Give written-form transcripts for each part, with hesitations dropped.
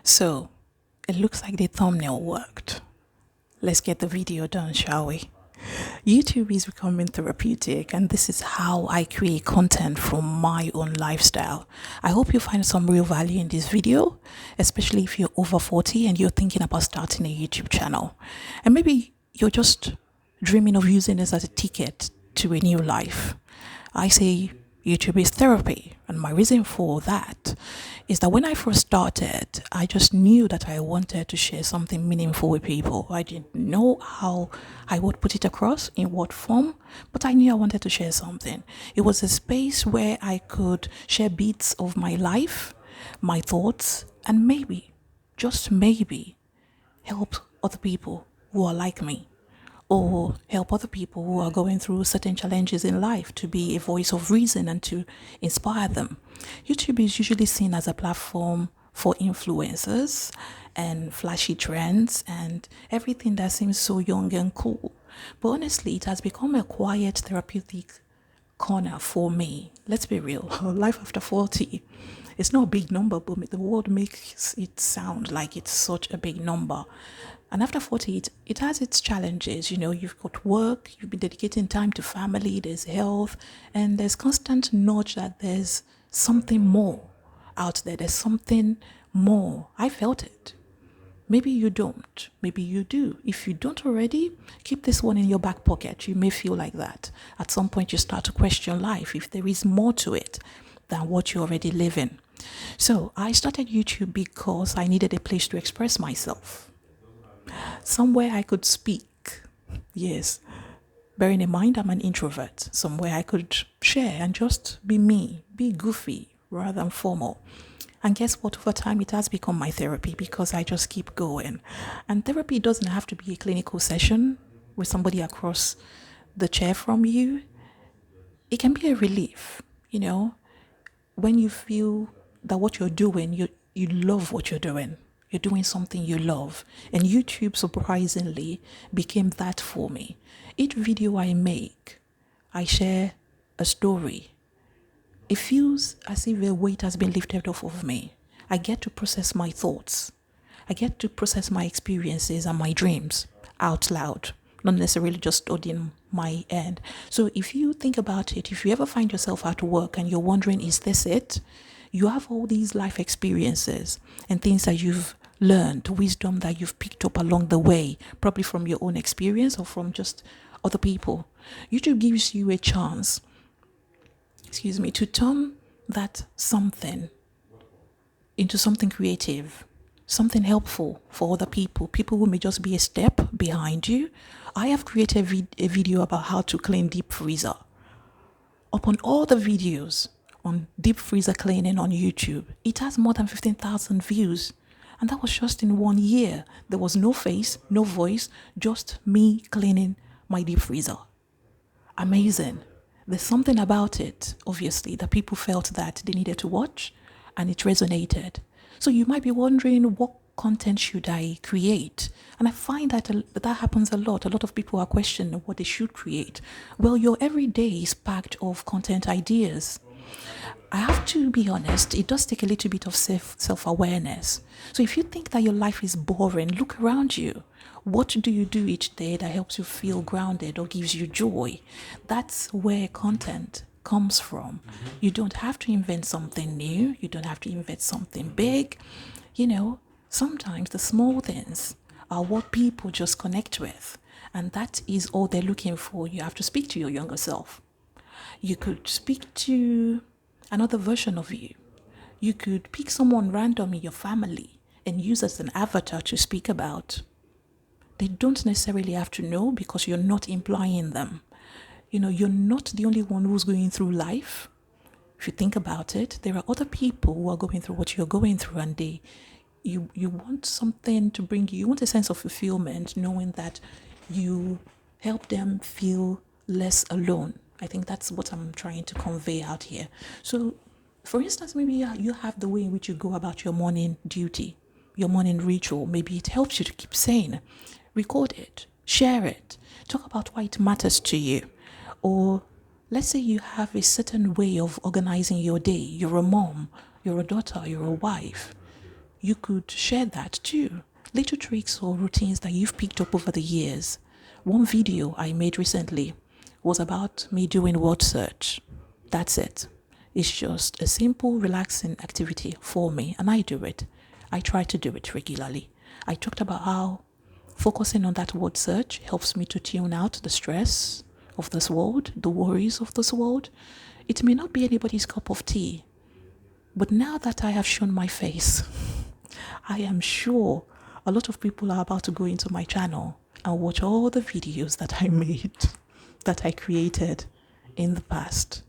So, it looks like the thumbnail worked. Let's get the video done, shall we? YouTube is becoming therapeutic, and this is how I create content from my own lifestyle. I hope you find some real value in this video, especially if you're over 40 and you're thinking about starting a YouTube channel. And maybe you're just dreaming of using this as a ticket to a new life. I say YouTube is therapy, and my reason for that is that when I first started, I just knew that I wanted to share something meaningful with people. I didn't know how I would put it across, in what form, but I knew I wanted to share something. It was a space where I could share bits of my life, my thoughts, and maybe, just maybe, help other people who are like me, or help other people who are going through certain challenges in life, to be a voice of reason and to inspire them. YouTube is usually seen as a platform for influencers and flashy trends and everything that seems so young and cool. But honestly, it has become a quiet therapeutic corner for me. Let's be real. Life after 40, it's not a big number, but the world makes it sound like it's such a big number. And after 40, it has its challenges. You know, you've got work, you've been dedicating time to family, there's health, and there's constant nudge that there's something more out there. There's something more. I felt it. Maybe you don't. Maybe you do. If you don't already, keep this one in your back pocket. You may feel like that. At some point, you start to question life, if there is more to it than what you already live in. So I started YouTube because I needed a place to express myself, somewhere I could speak. Yes, bearing in mind I'm an introvert, somewhere I could share and just be me, be goofy rather than formal. And guess what? Over time, it has become my therapy because I just keep going. And therapy doesn't have to be a clinical session with somebody across the chair from you. It can be a relief, you know, when you feel that what you're doing, you love what you're doing. You're doing something you love. And YouTube, surprisingly, became that for me. Each video I make, I share a story. It feels as if a weight has been lifted off of me. I get to process my thoughts. I get to process my experiences and my dreams out loud, not necessarily just auditing my end. So if you think about it, if you ever find yourself at work and you're wondering, is this it? You have all these life experiences and things that you've learned, wisdom that you've picked up along the way, probably from your own experience or from just other people. YouTube gives you a chance, to turn that something into something creative, something helpful for other people, people who may just be a step behind you. I have created a video about how to clean deep freezer. Upon all the videos on deep freezer cleaning on YouTube, it has more than 15,000 views. And that was just in 1 year. There was no face, no voice, just me cleaning my deep freezer. Amazing. There's something about it, obviously, that people felt that they needed to watch, and it resonated. So you might be wondering, what content should I create? And I find that that happens a lot. A lot of people are questioning what they should create. Well, your everyday is packed of content ideas. I have to be honest, it does take a little bit of self-awareness. So if you think that your life is boring, look around you. What do you do each day that helps you feel grounded or gives you joy? That's where content comes from. You don't have to invent something new. You don't have to invent something big. You know, sometimes the small things are what people just connect with. And that is all they're looking for. You have to speak to your younger self. You could speak to another version of you. You could pick someone random in your family and use as an avatar to speak about. They don't necessarily have to know because you're not implying them. You know, you're not the only one who's going through life. If you think about it, there are other people who are going through what you're going through, and you want something to bring you want a sense of fulfillment, knowing that you help them feel less alone. I think that's what I'm trying to convey out here. So, for instance, maybe you have the way in which you go about your morning duty, your morning ritual. Maybe it helps you to keep sane. Record it, share it, talk about why it matters to you. Or let's say you have a certain way of organizing your day. You're a mom, you're a daughter, you're a wife. you could share that too. Little tricks or routines that you've picked up over the years. One video I made recently was about me doing word search. That's it. It's just a simple, relaxing activity for me, and I do it. I try to do it regularly. I talked about how focusing on that word search helps me to tune out the stress of this world, the worries of this world. It may not be anybody's cup of tea, but now that I have shown my face, I am sure a lot of people are about to go into my channel and watch all the videos that I made, that I created in the past.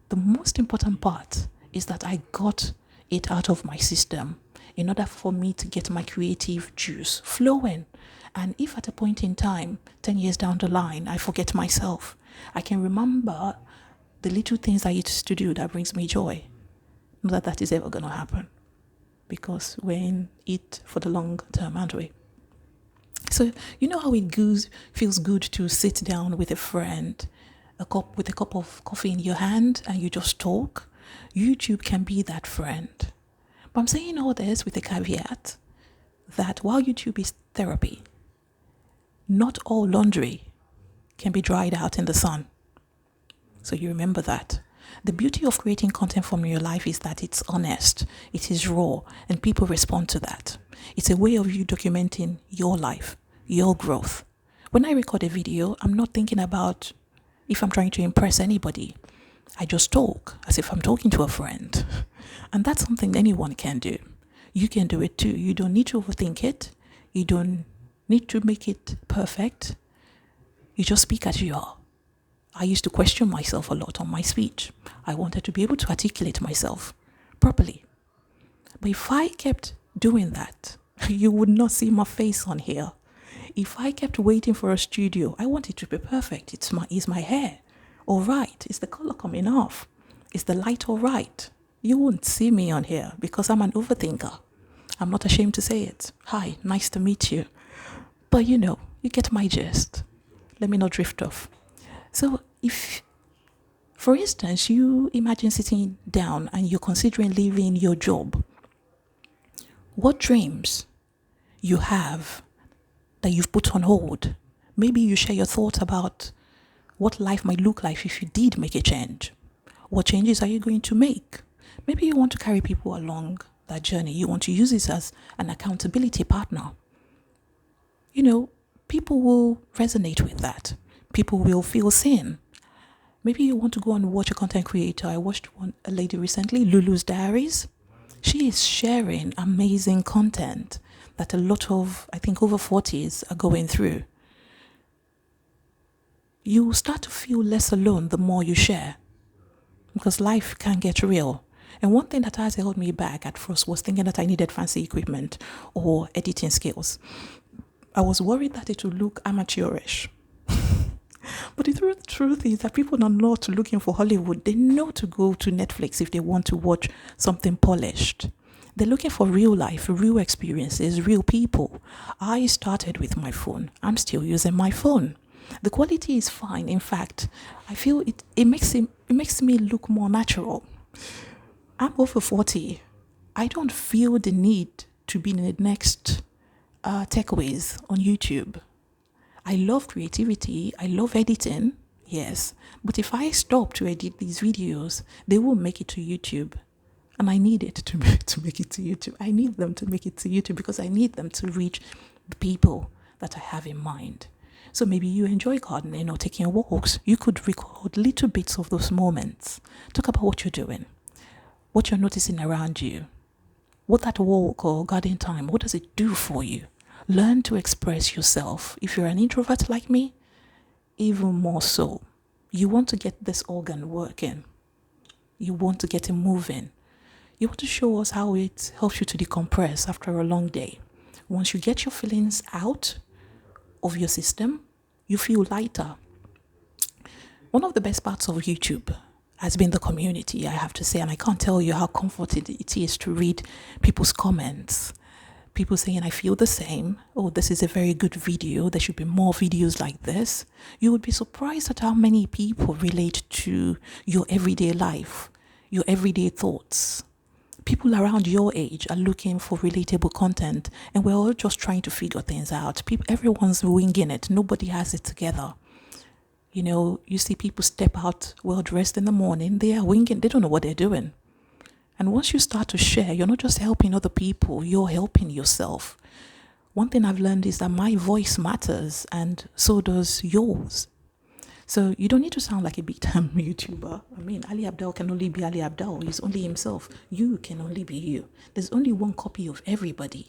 The most important part is that I got it out of my system in order for me to get my creative juice flowing. And if at a point in time, 10 years down the line, I forget myself, I can remember the little things I used to do that brings me joy. Not that is ever going to happen, because we're in it for the long term, aren't we? So you know how it feels good to sit down with a friend, with a cup of coffee in your hand, and you just talk? YouTube can be that friend. But I'm saying all this with a caveat that while YouTube is therapy, not all laundry can be dried out in the sun. So you remember that. The beauty of creating content from your life is that it's honest, it is raw, and people respond to that. It's a way of you documenting your life, your growth. When I record a video, I'm not thinking about if I'm trying to impress anybody. I just talk as if I'm talking to a friend. And that's something anyone can do. You can do it too. You don't need to overthink it. You don't need to make it perfect. You just speak as you are. I used to question myself a lot on my speech. I wanted to be able to articulate myself properly. But if I kept doing that, you would not see my face on here. If I kept waiting for a studio, I want it to be perfect. Is my hair all right? Is the color coming off? Is the light all right? You won't see me on here because I'm an overthinker. I'm not ashamed to say it. Hi, nice to meet you. But you get my gist. Let me not drift off. So if, for instance, you imagine sitting down and you're considering leaving your job, what dreams you have that you've put on hold? Maybe you share your thoughts about what life might look like if you did make a change. What changes are you going to make? Maybe you want to carry people along that journey. You want to use it as an accountability partner. People will resonate with that. People will feel seen. Maybe you want to go and watch a content creator. I watched a lady recently, Lulu's Diaries. She is sharing amazing content that a lot of, I think, over 40s are going through. You start to feel less alone the more you share, because life can get real. And one thing that has held me back at first was thinking that I needed fancy equipment or editing skills. I was worried that it would look amateurish. But the truth is that people are not looking for Hollywood. They know to go to Netflix if they want to watch something polished. They're looking for real life, real experiences, real people. I started with my phone. I'm still using my phone. The quality is fine. In fact, I feel it makes me look more natural. I'm over 40. I don't feel the need to be in the next tech whiz on YouTube. I love creativity. I love editing. Yes. But if I stop to edit these videos, they won't make it to YouTube. And I need it to make it to YouTube. I need them to make it to YouTube because I need them to reach the people that I have in mind. So maybe you enjoy gardening or taking walks. You could record little bits of those moments. Talk about what you're doing, what you're noticing around you, what that walk or garden time, what does it do for you? Learn to express yourself. If you're an introvert like me, even more so. You want to get this organ working. You want to get it moving. You want to show us how it helps you to decompress after a long day. Once you get your feelings out of your system, you feel lighter. One of the best parts of YouTube has been the community, I have to say, and I can't tell you how comforting it is to read people's comments. People saying, I feel the same. Oh, this is a very good video. There should be more videos like this. You would be surprised at how many people relate to your everyday life, your everyday thoughts. People around your age are looking for relatable content, and we're all just trying to figure things out. Everyone's winging it. Nobody has it together. You know, you see people step out well dressed in the morning. They are winging. They don't know what they're doing. And once you start to share, you're not just helping other people, you're helping yourself. One thing I've learned is that my voice matters, and so does yours. So you don't need to sound like a big time YouTuber. I mean, Ali Abdaal can only be Ali Abdaal. He's only himself. You can only be you. There's only one copy of everybody.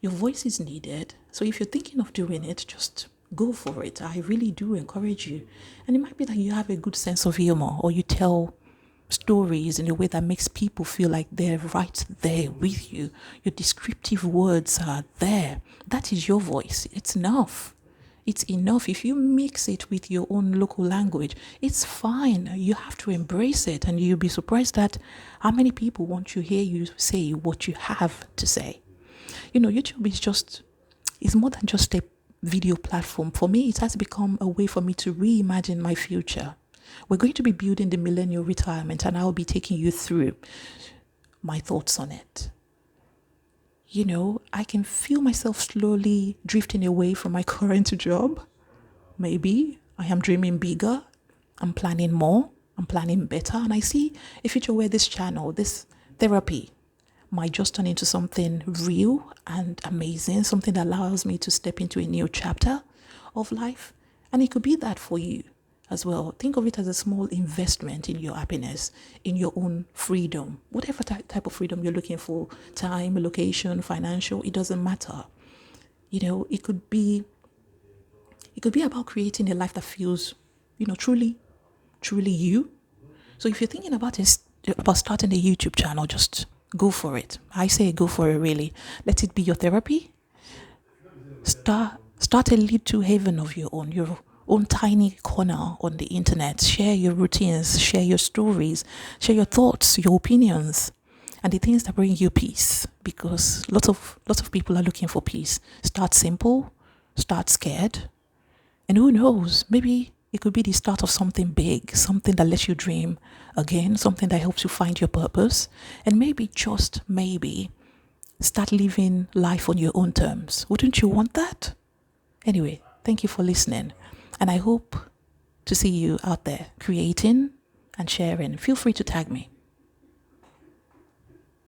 Your voice is needed. So if you're thinking of doing it, just go for it. I really do encourage you. And it might be that you have a good sense of humor, or you tell stories in a way that makes people feel like they're right there with you. Your descriptive words are there. That is your voice. It's enough. It's enough. If you mix it with your own local language, it's fine. You have to embrace it, and you'll be surprised at how many people want to hear you say what you have to say. You know, YouTube is more than just a video platform. For me, it has become a way for me to reimagine my future. We're going to be building the millennial retirement, and I'll be taking you through my thoughts on it. You know, I can feel myself slowly drifting away from my current job. Maybe I am dreaming bigger. I'm planning more. I'm planning better. And I see a future where this channel, this therapy, might just turn into something real and amazing, something that allows me to step into a new chapter of life. And it could be that for you as well. Think of it as a small investment in your happiness, in your own freedom, whatever type of freedom you're looking for, time, location, financial, it doesn't matter. You know, it could be about creating a life that feels, you know, truly you. So if you're thinking about starting a YouTube channel, just go for it. I say go for it, really. Let it be your therapy. Start a little haven of your own tiny corner on the internet. Share your routines, share your stories, share your thoughts, your opinions, and the things that bring you peace, because lots of people are looking for peace. Start simple, start scared, and who knows, maybe it could be the start of something big, something that lets you dream again, something that helps you find your purpose, and maybe, just maybe, start living life on your own terms. Wouldn't you want that? Anyway, thank you for listening. And I hope to see you out there creating and sharing. Feel free to tag me.